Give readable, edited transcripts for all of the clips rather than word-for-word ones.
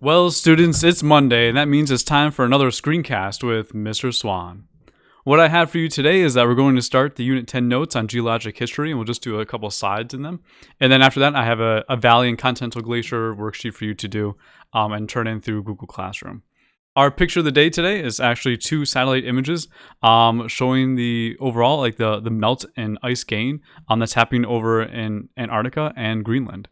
Well, students, it's Monday, and that means it's time for another screencast with Mr. Swan. What I have for you today is that we're going to start the Unit 10 notes on geologic history, and we'll just do a couple slides in them. And then after that, I have a Valley and Continental Glacier worksheet for you to do and turn in through Google Classroom. Our picture of the day today is actually two satellite images showing the overall, like the melt and ice gain that's happening over in Antarctica and Greenland.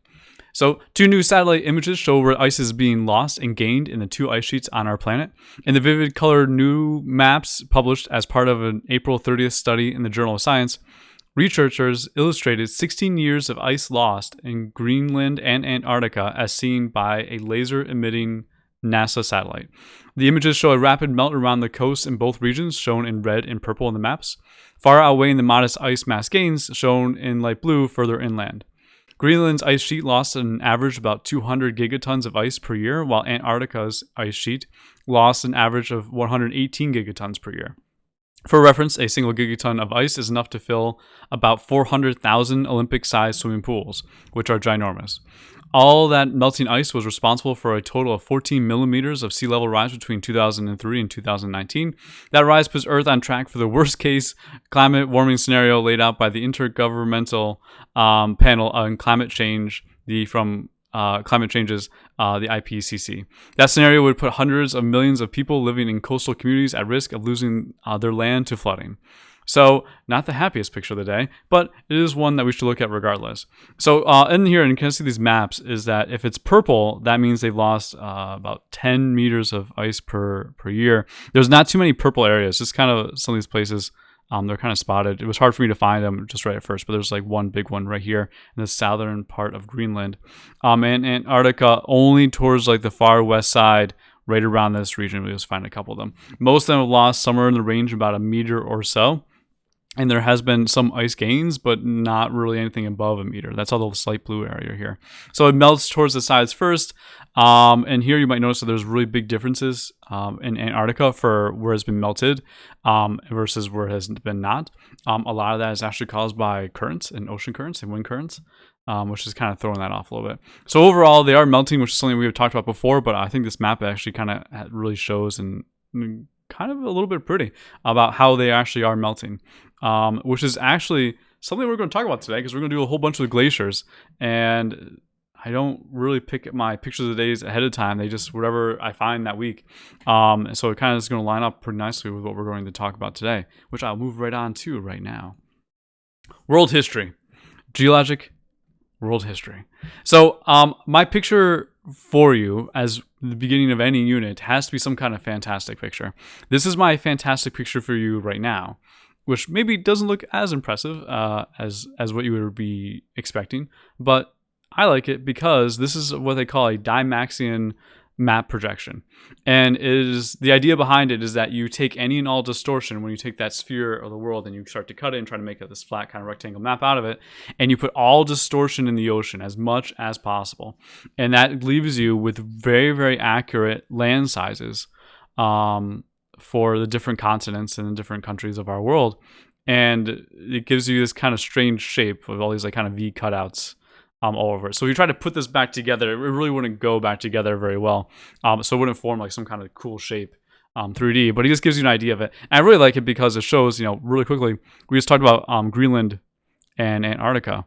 So, two new satellite images show where ice is being lost and gained in the two ice sheets on our planet. In the vivid colored new maps published as part of an April 30th study in the Journal of Science, researchers illustrated 16 years of ice lost in Greenland and Antarctica as seen by a laser-emitting NASA satellite. The images show a rapid melt around the coast in both regions, shown in red and purple in the maps, far outweighing the modest ice mass gains shown in light blue further inland. Greenland's ice sheet lost an average about 200 gigatons of ice per year, while Antarctica's ice sheet lost an average of 118 gigatons per year. For reference, a single gigaton of ice is enough to fill about 400,000 Olympic-sized swimming pools, which are ginormous. All that melting ice was responsible for a total of 14 millimeters of sea level rise between 2003 and 2019. That rise puts Earth on track for the worst-case climate warming scenario laid out by the Intergovernmental Panel on Climate Change, the IPCC. That scenario would put hundreds of millions of people living in coastal communities at risk of losing their land to flooding. So, not the happiest picture of the day, but it is one that we should look at regardless. So, in here, and you can see these maps, is that if it's purple, that means they've lost about 10 meters of ice per year. There's not too many purple areas, just kind of some of these places. They're kind of spotted. It was hard for me to find them just right at first, but there's like one big one right here in the southern part of Greenland. And Antarctica only towards like the far west side, right around this region. We just find a couple of them. Most of them have lost somewhere in the range of about a meter or so. And there has been some ice gains, but not really anything above a meter. That's all the light blue area here. So it melts towards the sides first. And here you might notice that there's really big differences in Antarctica for where it's been melted versus where it has been not. A lot of that is actually caused by currents and ocean currents and wind currents, which is kind of throwing that off a little bit. So overall, they are melting, which is something we've talked about before, but I think this map actually kind of really shows and kind of a little bit pretty about how they actually are melting, which is actually something we're going to talk about today because we're going to do a whole bunch of glaciers, and I don't really pick my pictures of the days ahead of time. They just whatever I find that week. So it kind of is going to line up pretty nicely with what we're going to talk about today, which I'll move right on to right now. World history. Geologic world history. So my picture for you as the beginning of any unit has to be some kind of fantastic picture. This is my fantastic picture for you right now, which maybe doesn't look as impressive as what you would be expecting, but I like it because this is what they call a Dymaxion map projection. And the idea behind it is that you take any and all distortion when you take that sphere of the world and you start to cut it and try to make this flat kind of rectangle map out of it, and you put all distortion in the ocean as much as possible. And that leaves you with very, very accurate land sizes for the different continents and the different countries of our world. And it gives you this kind of strange shape with all these like kind of V cutouts all over it. So if you try to put this back together, it really wouldn't go back together very well. So it wouldn't form like some kind of cool shape 3D, but it just gives you an idea of it. And I really like it because it shows, really quickly, we just talked about Greenland and Antarctica.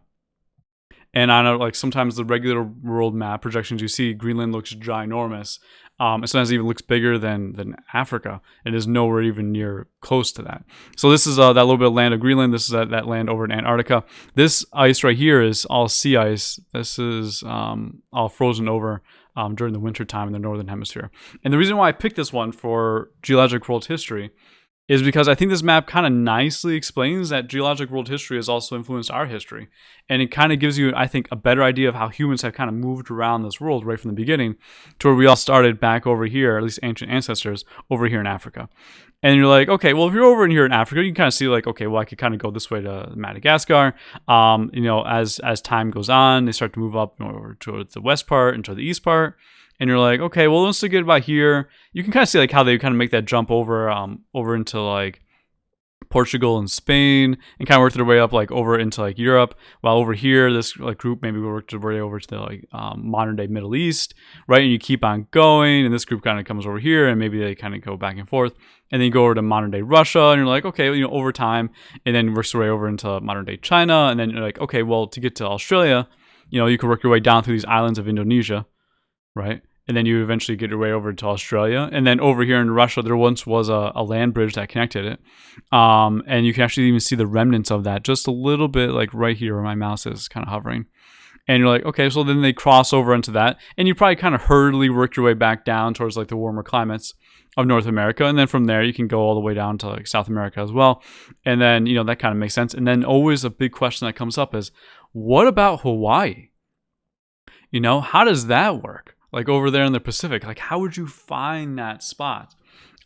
And I know like sometimes the regular world map projections you see, Greenland looks ginormous. It sometimes even looks bigger than Africa. It is nowhere even near close to that. So this is that little bit of land of Greenland. This is that land over in Antarctica. This ice right here is all sea ice. This is all frozen over during the winter time in the northern hemisphere. And the reason why I picked this one for geologic world history is because I think this map kind of nicely explains that geologic world history has also influenced our history. And it kind of gives you, I think, a better idea of how humans have kind of moved around this world right from the beginning to where we all started back over here, at least ancient ancestors, over here in Africa. And you're like, okay, well, if you're over in here in Africa, you can kind of see like, okay, well, I could kind of go this way to Madagascar. As time goes on, they start to move up over towards the west part and to the east part. And you're like, okay, well, once they get about here, you can kind of see like how they kind of make that jump over into like Portugal and Spain, and kind of worked their way up like over into like Europe. While over here, this like group maybe worked their way over to the like modern day Middle East, right? And you keep on going, and this group kind of comes over here, and maybe they kind of go back and forth, and then you go over to modern day Russia, and you're like, okay, over time, and then works your way over into modern day China, and then you're like, okay, well, to get to Australia, you can work your way down through these islands of Indonesia, right? And then you eventually get your way over to Australia. And then over here in Russia, there once was a land bridge that connected it. And you can actually even see the remnants of that just a little bit, like right here where my mouse is kind of hovering. And you're like, okay, so then they cross over into that. And you probably kind of hurriedly work your way back down towards like the warmer climates of North America. And then from there, you can go all the way down to like South America as well. And then, that kind of makes sense. And then always a big question that comes up is, what about Hawaii? How does that work? Like over there in the Pacific, like how would you find that spot?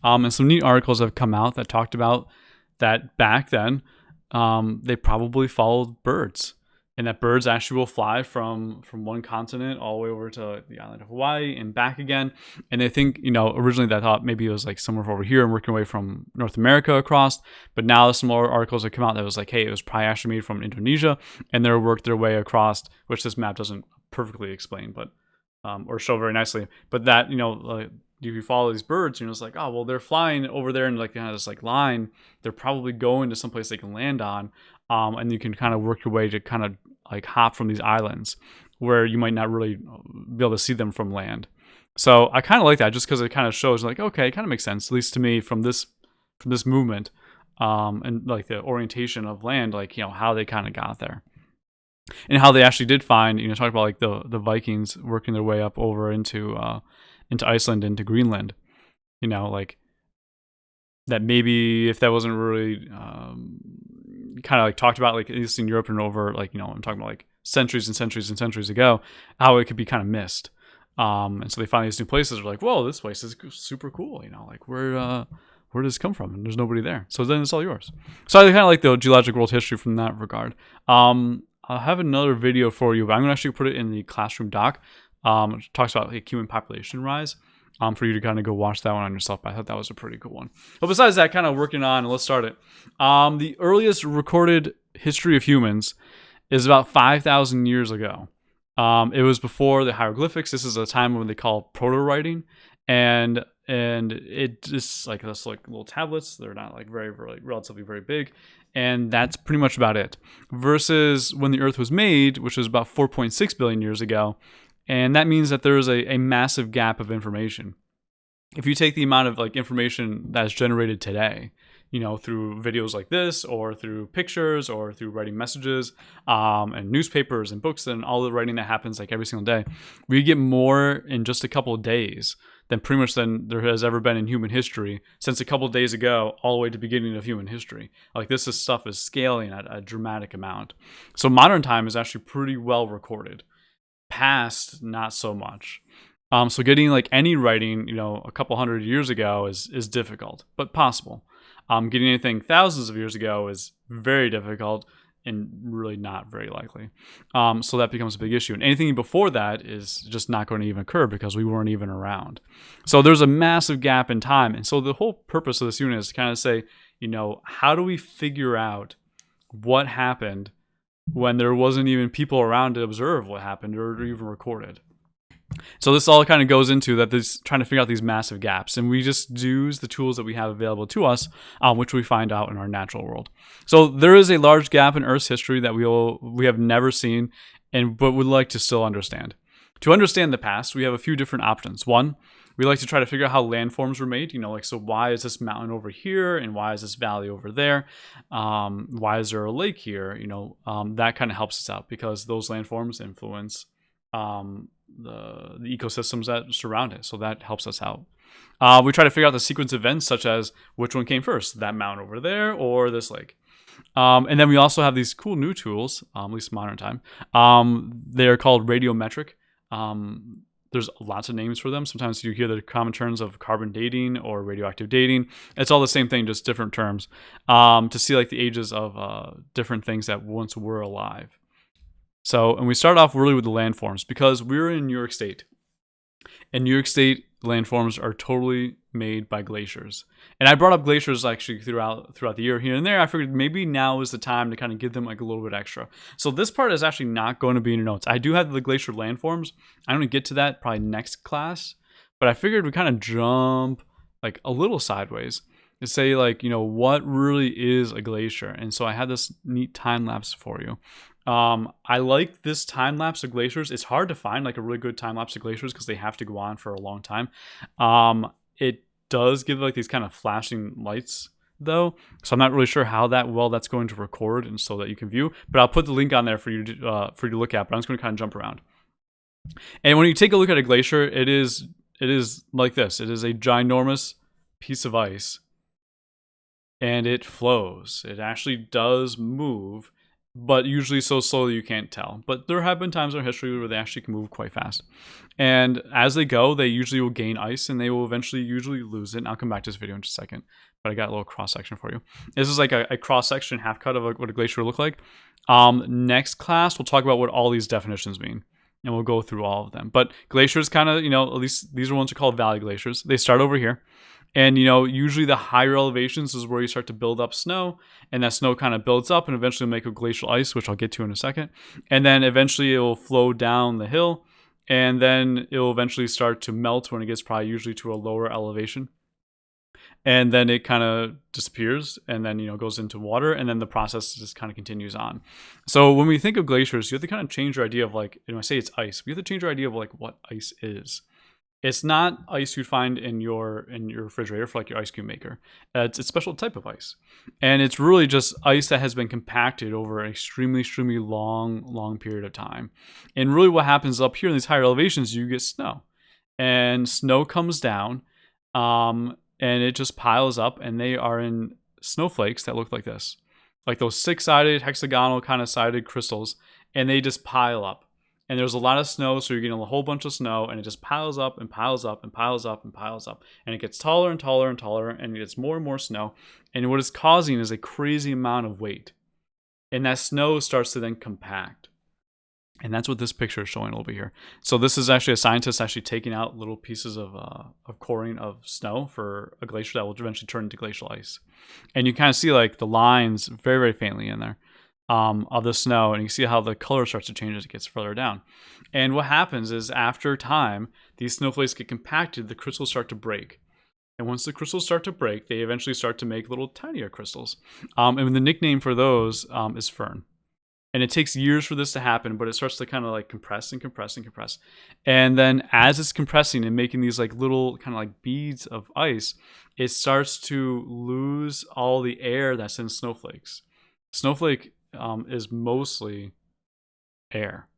And some neat articles have come out that talked about that back then, they probably followed birds, and that birds actually will fly from one continent all the way over to the island of Hawaii and back again. And they think, originally they thought maybe it was like somewhere over here and working away from North America across. But now some more articles have come out that was like, hey, it was probably actually made from Indonesia, and they worked their way across, which this map doesn't perfectly explain, but or show very nicely, but that like, if you follow these birds, it's like, oh well, they're flying over there in like kind of this like line. They're probably going to someplace they can land on, and you can kind of work your way to kind of like hop from these islands where you might not really be able to see them from land. So I kind of like that just because it kind of shows like, okay, it kind of makes sense, at least to me, from this movement, and like the orientation of land, like how they kind of got there. And how they actually did find, talk about like the Vikings working their way up over into Iceland, into Greenland, like that maybe if that wasn't really kind of like talked about like at least in Europe and over like I'm talking about like centuries and centuries and centuries ago, how it could be kind of missed. And so they find these new places. They're like, whoa, this place is super cool. Like where does this come from? And there's nobody there. So then it's all yours. So I kind of like the geologic world history from that regard. I'll have another video for you, but I'm going to actually put it in the classroom doc. It talks about like human population rise, for you to kind of go watch that one on yourself. But I thought that was a pretty cool one. But besides that, kind of working on, let's start it. The earliest recorded history of humans is about 5,000 years ago. It was before the hieroglyphics. This is a time when they call proto-writing, and it just like this like little tablets. They're not like very, very relatively very big. And that's pretty much about it. Versus when the Earth was made, which was about 4.6 billion years ago. And that means that there is a massive gap of information. If you take the amount of like information that's generated today, through videos like this, or through pictures, or through writing messages, and newspapers and books, and all the writing that happens like every single day, we get more in just a couple of days than pretty much than there has ever been in human history since a couple of days ago all the way to the beginning of human history. Like stuff is scaling at a dramatic amount. So modern time is actually pretty well recorded. Past, not so much. So getting like any writing, a couple hundred years ago is difficult, but possible. Getting anything thousands of years ago is very difficult and really not very likely. So that becomes a big issue. And anything before that is just not going to even occur because we weren't even around. So there's a massive gap in time. And so the whole purpose of this unit is to kind of say, how do we figure out what happened when there wasn't even people around to observe what happened or even record it? So this all kind of goes into that, this trying to figure out these massive gaps, and we just use the tools that we have available to us, which we find out in our natural world. So there is a large gap in Earth's history that we have never seen, but would like to still understand. To understand the past, we have a few different options. One, we like to try to figure out how landforms were made. So why is this mountain over here, and why is this valley over there? Why is there a lake here? That kind of helps us out because those landforms influence the ecosystems that surround it. So that helps us out. We try to figure out the sequence of events, such as which one came first, that mountain over there or this lake. And then we also have these cool new tools, at least modern time. They are called radiometric. There's lots of names for them. Sometimes you hear the common terms of carbon dating or radioactive dating. It's all the same thing, just different terms, to see like the ages of different things that once were alive. So, and we start off really with the landforms because we're in New York State. And New York State landforms are totally made by glaciers. And I brought up glaciers actually throughout the year here and there. I figured maybe now is the time to kind of give them like a little bit extra. So this part is actually not going to be in your notes. I do have the glacier landforms. I'm going to get to that probably next class, but I figured we kind of jump like a little sideways to say like, you know, what really is a glacier. And so I had this neat time lapse for you. I like this time lapse of glaciers. It's hard to find like a really good time lapse of glaciers because they have to go on for a long time. It does give like these kind of flashing lights though, so I'm not really sure how that's going to record and so that you can view. But I'll put the link on there for you to look at. But I'm just going to kind of jump around. And when you take a look at a glacier, it is like this. It is a ginormous piece of ice, and it flows. It actually does move, but usually so slowly you can't tell. But there have been times in history where they actually can move quite fast. And as they go, they usually will gain ice, and they will eventually usually lose it. And I'll come back to this video in just a second, but I got a little cross-section for you. This is like a cross-section, half cut of what a glacier will look like. Next class, we'll talk about what all these definitions mean, and we'll go through all of them. But glaciers kind of, you know, at least these are ones are called valley glaciers. They start over here. And, you know, usually the higher elevations is where you start to build up snow, and that snow kind of builds up and eventually make a glacial ice, which I'll get to in a second. And then eventually it will flow down the hill, and then it will eventually start to melt when it gets probably usually to a lower elevation. And then it kind of disappears and then, you know, goes into water, and then the process just kind of continues on. So when we think of glaciers, you have to kind of change your idea of like, you know, I say it's ice, but you have to change your idea of like what ice is. It's not ice you'd find in your refrigerator for like your ice cube maker. It's a special type of ice. And it's really just ice that has been compacted over an extremely, extremely long period of time. And really what happens up here in these higher elevations, you get snow. And snow comes down, and it just piles up, and they are in snowflakes that look like this. Like those six-sided, hexagonal kind of sided crystals, and they just pile up. And there's a lot of snow, so you're getting a whole bunch of snow, and it just piles up and piles up and piles up and piles up. And it gets taller and taller and taller, and it gets more and more snow. And what it's causing is a crazy amount of weight. And that snow starts to then compact. And that's what this picture is showing over here. So this is actually a scientist actually taking out little pieces of coring of snow for a glacier that will eventually turn into glacial ice. And you kind of see like the lines very, very faintly in there. Of the snow, and you see how the color starts to change as it gets further down. And what happens is after time, these snowflakes get compacted, the crystals start to break. And once the crystals start to break, they eventually start to make little tinier crystals. And the nickname for those is fern. And it takes years for this to happen, but it starts to kind of like compress and compress and compress. And then as it's compressing and making these like little kind of like beads of ice, it starts to lose all the air that's in snowflakes. Snowflake is mostly air.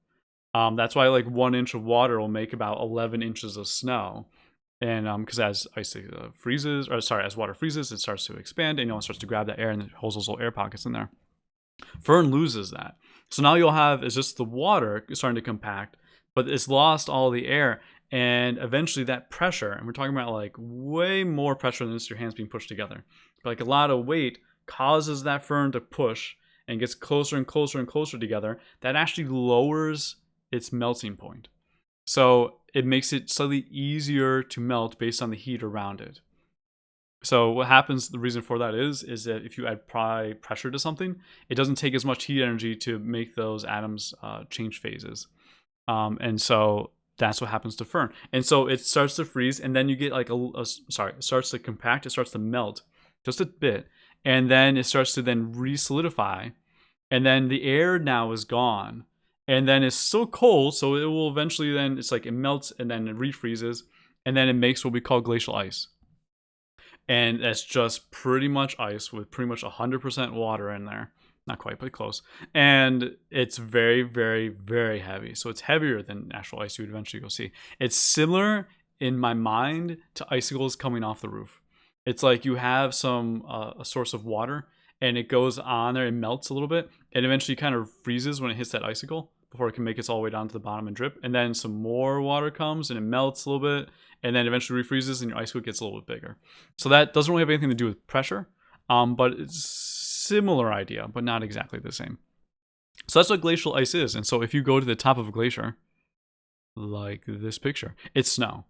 That's why like 1 inch of water will make about 11 inches of snow. And because as ice freezes, or sorry, as water freezes, it starts to expand, and it starts to grab that air, and it holds those little air pockets in there. Fern loses that. So now you'll have is just the water starting to compact, but it's lost all the air. And eventually that pressure, and we're talking about like way more pressure than just your hands being pushed together, but like a lot of weight causes that fern to push and gets closer and closer and closer together. That actually lowers its melting point. So it makes it slightly easier to melt based on the heat around it. So what happens, the reason for that is that if you add pressure to something, it doesn't take as much heat energy to make those atoms change phases. And so that's what happens to fern. And so it starts to freeze, and then you get like it starts to compact, it starts to melt just a bit, and then it starts to then re-solidify, and then the air now is gone, and then it's still cold, so it will eventually then, it's like it melts and then it refreezes, and then it makes what we call glacial ice. And that's just pretty much ice with pretty much 100% water in there. Not quite, but close. And it's very, very, very heavy. So it's heavier than actual ice you would eventually go see. It's similar in my mind to icicles coming off the roof. It's like you have some a source of water, and it goes on there and melts a little bit, and eventually kind of freezes when it hits that icicle before it can make its all the way down to the bottom and drip. And then some more water comes and it melts a little bit, and then eventually refreezes, and your icicle gets a little bit bigger. So that doesn't really have anything to do with pressure, but it's similar idea, but not exactly the same. So that's what glacial ice is. And so if you go to the top of a glacier, like this picture, it's snow.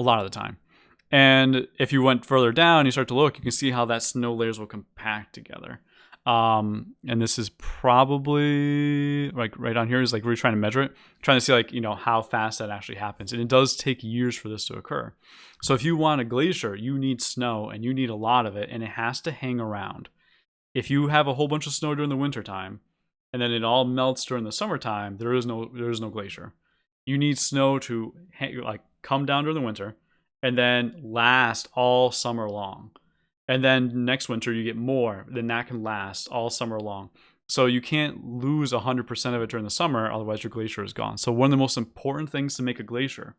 a lot of the time. And if you went further down, you start to look, you can see how that snow layers will compact together. And this is probably like right on here is like we're trying to measure it, trying to see like, how fast that actually happens. And it does take years for this to occur. So if you want a glacier, you need snow and you need a lot of it, and it has to hang around. If you have a whole bunch of snow during the wintertime and then it all melts during the summertime, there is no glacier. You need snow to come down during the winter and then last all summer long. And then next winter you get more, then that can last all summer long. So you can't lose 100% of it during the summer, otherwise your glacier is gone. So one of the most important things to make a glacier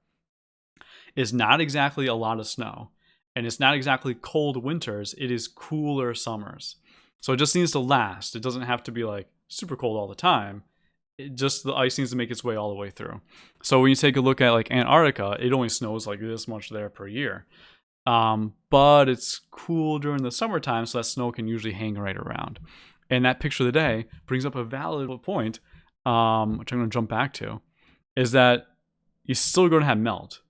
is not exactly a lot of snow, and it's not exactly cold winters, it is cooler summers. So it just needs to last. It doesn't have to be like super cold all the time. The ice needs to make its way all the way through. So when you take a look at like Antarctica, it only snows like this much there per year. But it's cool during the summertime, so that snow can usually hang right around. And that picture of the day brings up a valid point, which I'm going to jump back to, is that you're still going to have melt.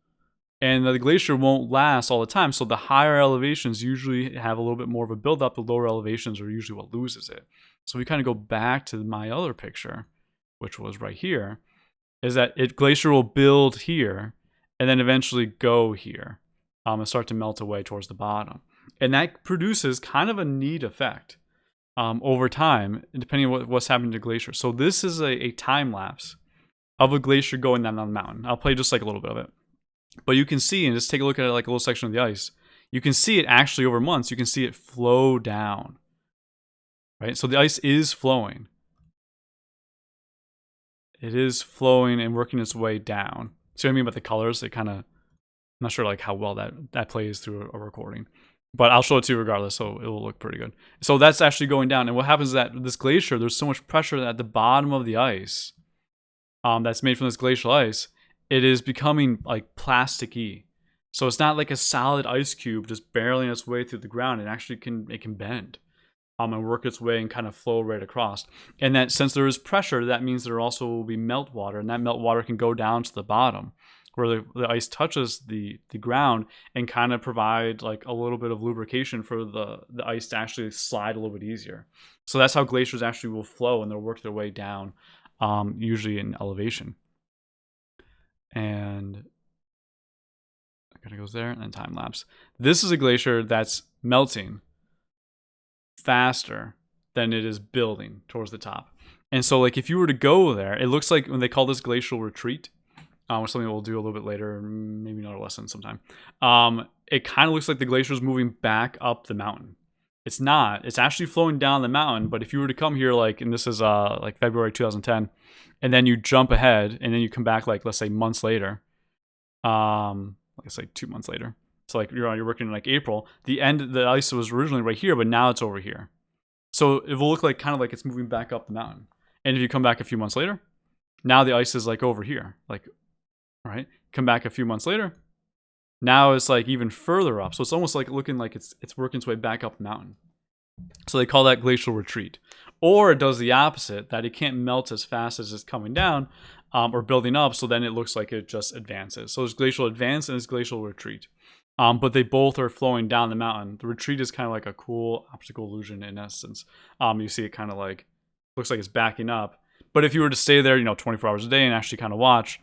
And the glacier won't last all the time, so the higher elevations usually have a little bit more of a buildup. The lower elevations are usually what loses it. So we kind of go back to my other picture, which was right here, is that glacier will build here and then eventually go here. And start to melt away towards the bottom. And that produces kind of a neat effect over time, depending on what's happening to glacier. So this is a time lapse of a glacier going down the mountain. I'll play just like a little bit of it. But you can see, and just take a look at it like a little section of the ice, you can see it actually over months, you can see it flow down. Right? So the ice is flowing. It is flowing and working its way down. See what I mean about the colors? It kind of... I'm not sure like how well that plays through a recording, but I'll show it to you regardless, so it will look pretty good. So that's actually going down, and what happens is that this glacier, there's so much pressure at the bottom of the ice that's made from this glacial ice, it is becoming like plasticky. So it's not like a solid ice cube just barreling its way through the ground. It actually can bend and work its way and kind of flow right across. And that since there is pressure, that means there also will be meltwater, and that meltwater can go down to the bottom, where the ice touches the ground and kind of provide like a little bit of lubrication for the ice to actually slide a little bit easier. So that's how glaciers actually will flow, and they'll work their way down, usually in elevation. And it kind of goes there, and then time lapse. This is a glacier that's melting faster than it is building towards the top. And so like if you were to go there, it looks like when they call this glacial retreat, which is something we'll do a little bit later, maybe another lesson sometime. It kind of looks like the glacier is moving back up the mountain. It's not. It's actually flowing down the mountain. But if you were to come here, like, and this is like February 2010, and then you jump ahead, and then you come back, like, let's say months later, let's say 2 months later. So like you're working in like April. The ice was originally right here, but now it's over here. So it will look like kind of like it's moving back up the mountain. And if you come back a few months later, now the ice is like over here, like. Right? Come back a few months later. Now it's like even further up. So it's almost like looking like it's working its way back up the mountain. So they call that glacial retreat. Or it does the opposite, that it can't melt as fast as it's coming down or building up. So then it looks like it just advances. So there's glacial advance and there's glacial retreat. But they both are flowing down the mountain. The retreat is kind of like a cool optical illusion in essence. You see it kind of like, looks like it's backing up. But if you were to stay there, 24 hours a day and actually kind of watch,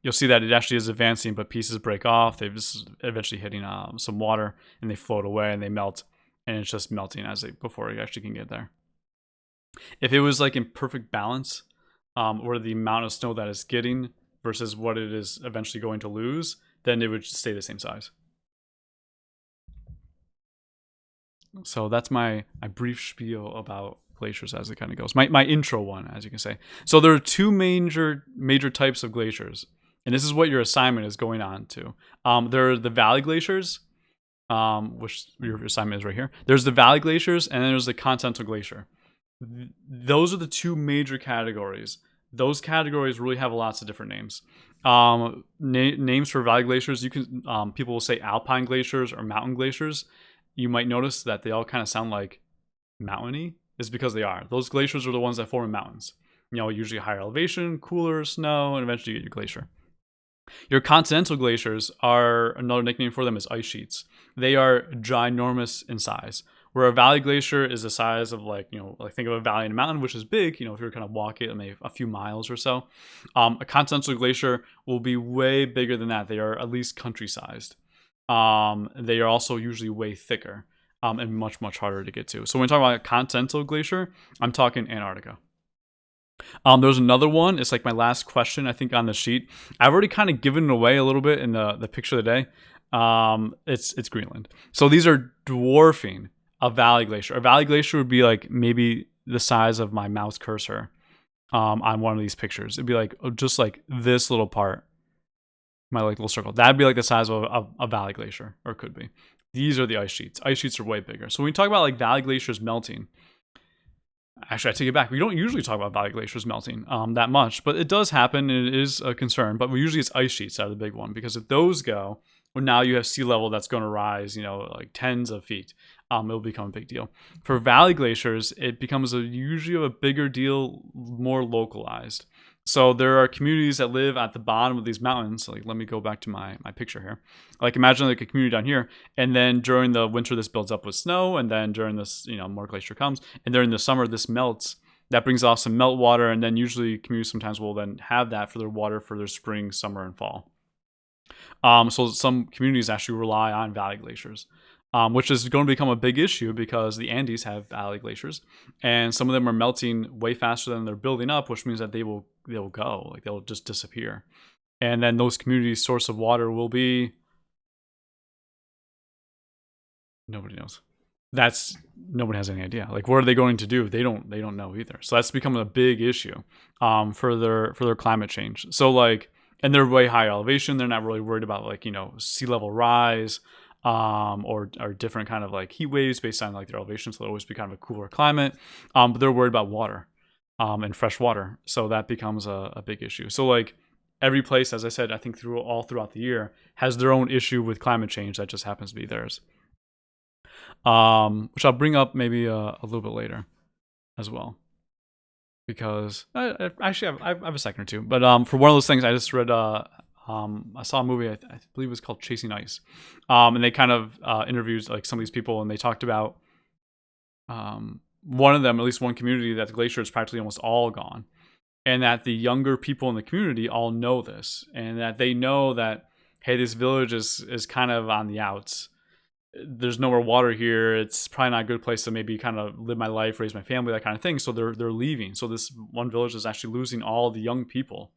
you'll see that it actually is advancing, but pieces break off. They're just eventually hitting some water, and they float away and they melt, and it's just melting before you actually can get there. If it was like in perfect balance, or the amount of snow that it's getting versus what it is eventually going to lose, then it would stay the same size. So that's my brief spiel about glaciers as it kind of goes. My intro one, as you can say. So there are two major types of glaciers. And this is what your assignment is going on to. There are the valley glaciers, which your assignment is right here. There's the valley glaciers, and then there's the Continental Glacier. Those are the two major categories. Those categories really have lots of different names. Names for valley glaciers, you can people will say alpine glaciers or mountain glaciers. You might notice that they all kind of sound like mountainy. It's because they are. Those glaciers are the ones that form in mountains. Usually higher elevation, cooler snow, and eventually you get your glacier. Your continental glaciers are another nickname for them is ice sheets. They are ginormous in size. Where a valley glacier is the size of like, like think of a valley and a mountain, which is big, if you're kind of walking maybe a few miles or so. A continental glacier will be way bigger than that. They are at least country sized. They are also usually way thicker and much, much harder to get to. So when we talk about a continental glacier, I'm talking Antarctica. There's another one. It's like my last question, I think, on the sheet. I've already kind of given it away a little bit in the picture of the day. It's Greenland. So these are dwarfing a valley glacier. A valley glacier would be like maybe the size of my mouse cursor on one of these pictures. It'd be like just like this little part, my like little circle. That'd be like the size of a valley glacier, or could be. These are the ice sheets. Ice sheets are way bigger. So when we talk about like valley glaciers melting, actually, I take it back. We don't usually talk about valley glaciers melting that much, but it does happen, and it is a concern. But usually it's ice sheets that are the big one, because if those go, well, now you have sea level that's going to rise, like tens of feet. It'll become a big deal. For valley glaciers, it becomes usually a bigger deal, more localized. So there are communities that live at the bottom of these mountains. Like, let me go back to my picture here. Like, imagine like a community down here, and then during the winter this builds up with snow, and then during this, more glacier comes, and during the summer this melts. That brings off some meltwater, and then usually communities sometimes will then have that for their water for their spring, summer, and fall. So some communities actually rely on valley glaciers. Which is going to become a big issue because the Andes have valley glaciers, and some of them are melting way faster than they're building up, which means that they'll go, like they'll just disappear, and then those communities' source of water will be nobody knows. Nobody has any idea. Like, what are they going to do? They don't know either. So that's becoming a big issue for their climate change. So like, and they're way high elevation. They're not really worried about like sea level rise. Or different kind of like heat waves based on like their elevation, so they'll always be kind of a cooler climate. But they're worried about water, and fresh water, so that becomes a big issue. So like every place, as I said, I think throughout the year has their own issue with climate change that just happens to be theirs. Which I'll bring up maybe a little bit later as well, because I actually have a second or two. But for one of those things, I just read. I saw a movie, I believe it was called Chasing Ice. And they kind of interviewed like some of these people, and they talked about one of them, at least one community, that the glacier is practically almost all gone. And that the younger people in the community all know this, and that they know that, hey, this village is kind of on the outs. There's no more water here. It's probably not a good place to maybe kind of live my life, raise my family, that kind of thing. So they're leaving. So this one village is actually losing all the young people.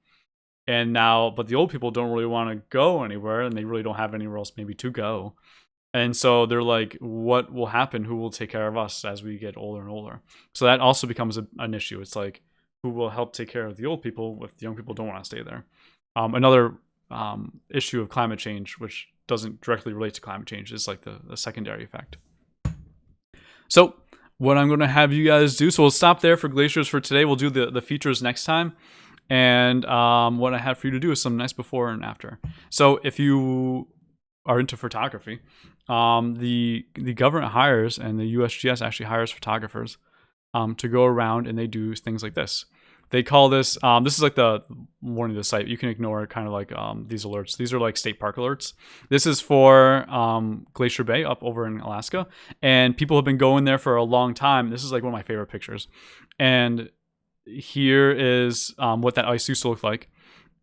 And now, but the old people don't really want to go anywhere, and they really don't have anywhere else maybe to go. And so they're like, what will happen? Who will take care of us as we get older and older? So that also becomes an issue. It's like, who will help take care of the old people if the young people don't want to stay there? Another issue of climate change, which doesn't directly relate to climate change, is like the secondary effect. So what I'm going to have you guys do, so we'll stop there for glaciers for today. We'll do the features next time. And what I have for you to do is some nice before and after. So if you are into photography, the government hires, and the USGS actually hires photographers to go around, and they do things like this. They call this, this is like the warning of the site. You can ignore kind of like these alerts. These are like state park alerts. This is for Glacier Bay up over in Alaska. And people have been going there for a long time. This is like one of my favorite pictures. And here is what that ice used to look like,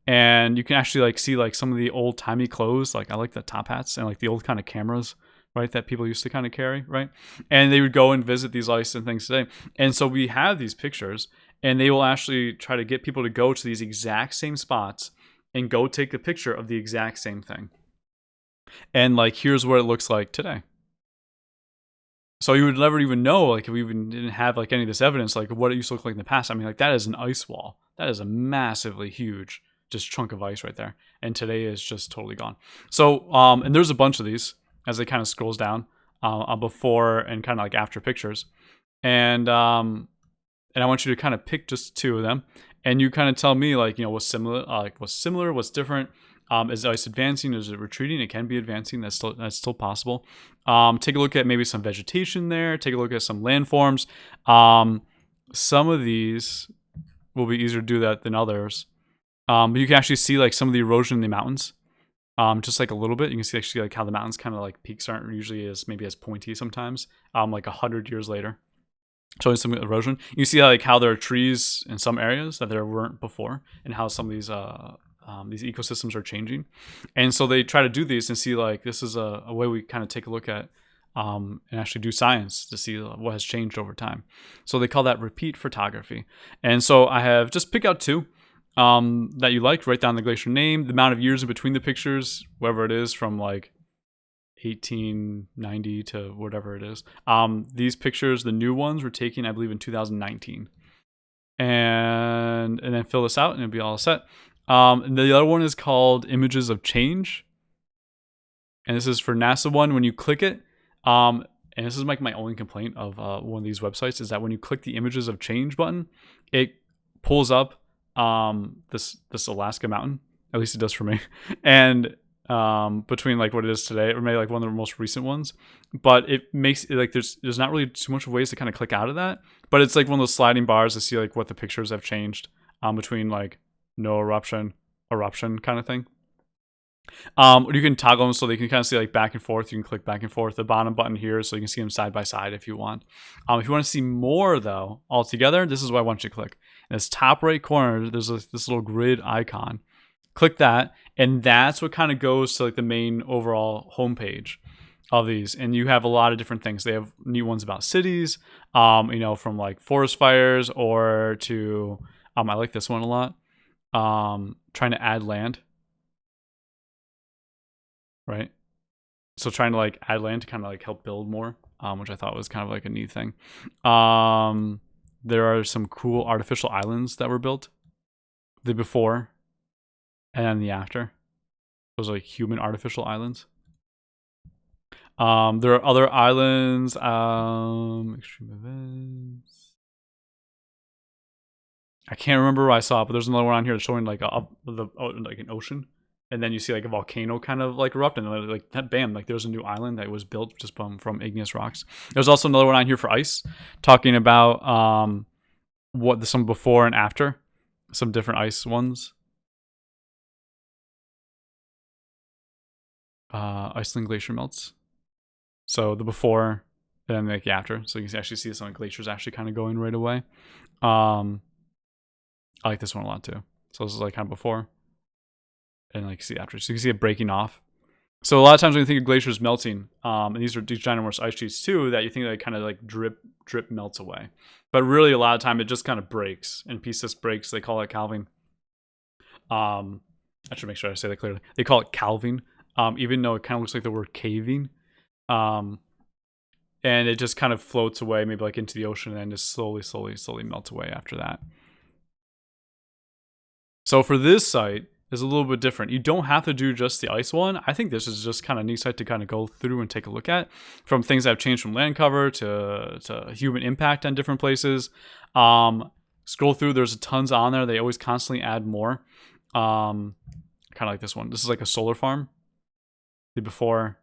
and you can actually like see like some of the old timey clothes. Like I like the top hats and like the old kind of cameras, right, that people used to kind of carry, right? And they would go and visit these ice and things today. And so we have these pictures, and they will actually try to get people to go to these exact same spots and go take a picture of the exact same thing. And like, here's what it looks like today. So you would never even know, like, if we even didn't have like any of this evidence, like what it used to look like in the past. I mean, like, that is an ice wall. That is a massively huge just chunk of ice right there. And today is just totally gone. So, and there's a bunch of these as it kind of scrolls down before and kind of like after pictures. And I want you to kind of pick just two of them, and you kind of tell me like, what's similar, what's different. Is ice advancing? Is it retreating? It can be advancing. That's still possible. Take a look at maybe some vegetation there. Take a look at some landforms. Some of these will be easier to do that than others. But you can actually see like some of the erosion in the mountains. Just like a little bit. You can see actually like how the mountains kind of like peaks aren't usually as pointy sometimes. Like 100 years later, showing some erosion. You see like how there are trees in some areas that there weren't before, and how some of these ecosystems are changing. And so they try to do these and see like this is a way we kind of take a look at and actually do science to see what has changed over time. So they call that repeat photography. And so I have just pick out two that you like. Write down the glacier name, the amount of years in between the pictures, wherever it is, from like 1890 to whatever it is. These pictures, the new ones, were taken, I believe, in 2019. And then fill this out and it'll be all set. And the other one is called Images of Change. And this is for NASA one. When you click it, and this is like my only complaint of one of these websites, is that when you click the Images of Change button, it pulls up this Alaska mountain. At least it does for me. And between like what it is today, or maybe like one of the most recent ones, but it makes it like there's not really too much ways to kind of click out of that. But it's like one of those sliding bars to see like what the pictures have changed between like no eruption kind of thing. You can toggle them so they can kind of see like back and forth. You can click back and forth. The bottom button here so you can see them side by side if you want. If you want to see more though, altogether, this is what I want you to click. In this top right corner, there's this little grid icon. Click that, and that's what kind of goes to like the main overall homepage of these. And you have a lot of different things. They have neat ones about cities, from like forest fires or to I like this one a lot. Trying to add land. Right? So trying to like add land to kind of like help build more, which I thought was kind of like a neat thing. There are some cool artificial islands that were built. The before and then the after. Those are like human artificial islands. There are other islands. Extreme events. I can't remember where I saw it, but there's another one on here that's showing like like an ocean. And then you see like a volcano kind of like erupt, and like bam, like there's a new island that was built just from igneous rocks. There's also another one on here for ice, talking about some before and after, some different ice ones. Iceland glacier melts. So the before and then like the after. So you can actually see some glaciers actually kind of going right away. I like this one a lot too. So this is like kind of before. And like see after. So you can see it breaking off. So a lot of times when you think of glaciers melting, and these are these ginormous ice sheets too, that you think that kind of like drip melts away. But really a lot of time it just kind of breaks and pieces breaks. They call it calving. I should make sure I say that clearly. They call it calving. Even though it kind of looks like the word caving. And it just kind of floats away, maybe like into the ocean, and then just slowly melts away after that. So for this site, it's a little bit different. You don't have to do just the ice one. I think this is just kind of neat site to kind of go through and take a look at, from things that have changed from land cover to human impact on different places. Scroll through, there's tons on there. They always constantly add more. Kind of like this one. This is like a solar farm. The before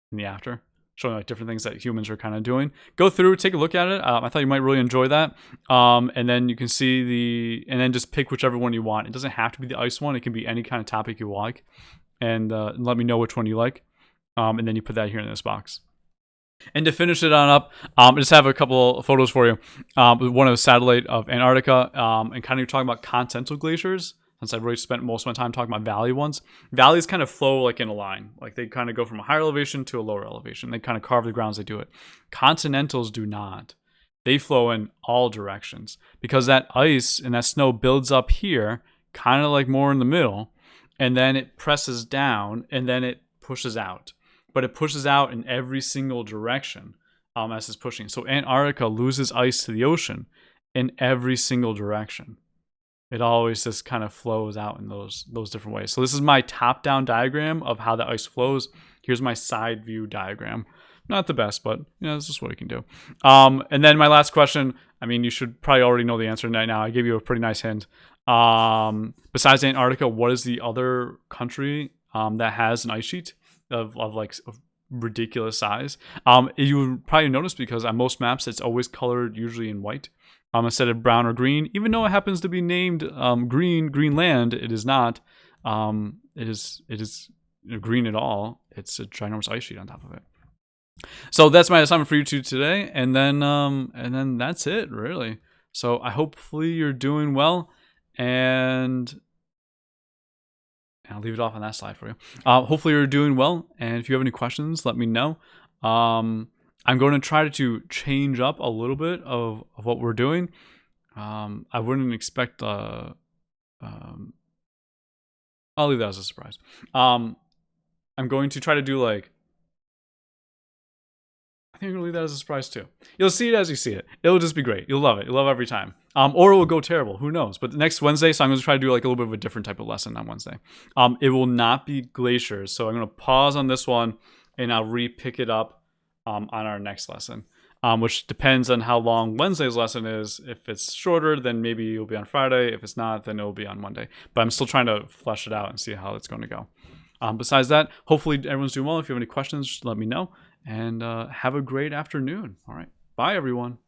and the after, showing like different things that humans are kind of doing. Go through, take a look at it. I thought you might really enjoy that. And then you can see and then just pick whichever one you want. It doesn't have to be the ice one. It can be any kind of topic you like. And let me know which one you like. And then you put that here in this box. And to finish it on up, I just have a couple of photos for you. One of a satellite of Antarctica, and kind of talking about continental glaciers. Since I've really spent most of my time talking about valley ones. Valleys kind of flow like in a line. Like they kind of go from a higher elevation to a lower elevation. They kind of carve the ground as they do it. Continentals do not. They flow in all directions. Because that ice and that snow builds up here, kind of like more in the middle, and then it presses down, and then it pushes out. But it pushes out in every single direction as it's pushing. So Antarctica loses ice to the ocean in every single direction. It always just kind of flows out in those different ways. So this is my top-down diagram of how the ice flows. Here's my side view diagram. Not the best, but this is what we can do. And then my last question, you should probably already know the answer right now. I gave you a pretty nice hint. Besides Antarctica, what is the other country that has an ice sheet of ridiculous size. You would probably notice because on most maps it's always colored usually in white, instead of brown or green. Even though it happens to be named Greenland, it is not. It is green at all. It's a ginormous ice sheet on top of it. So that's my assignment for you two today, and then that's it really. So I hopefully you're doing well, and I'll leave it off on that slide for you. Hopefully you're doing well, and if you have any questions, let me know. I'm going to try to change up a little bit of what we're doing. I wouldn't expect. I'll leave that as a surprise. I'm going to try to do like. I think I'm going to leave that as a surprise too. You'll see it as you see it. It'll just be great. You'll love it. You'll love it every time. Or it will go terrible. Who knows? But next Wednesday, so I'm going to try to do like a little bit of a different type of lesson on Wednesday. It will not be glaciers. So I'm going to pause on this one and I'll re-pick it up on our next lesson, which depends on how long Wednesday's lesson is. If it's shorter, then maybe it'll be on Friday. If it's not, then it'll be on Monday. But I'm still trying to flesh it out and see how it's going to go. Besides that, hopefully everyone's doing well. If you have any questions, just let me know. And have a great afternoon. All right. Bye, everyone.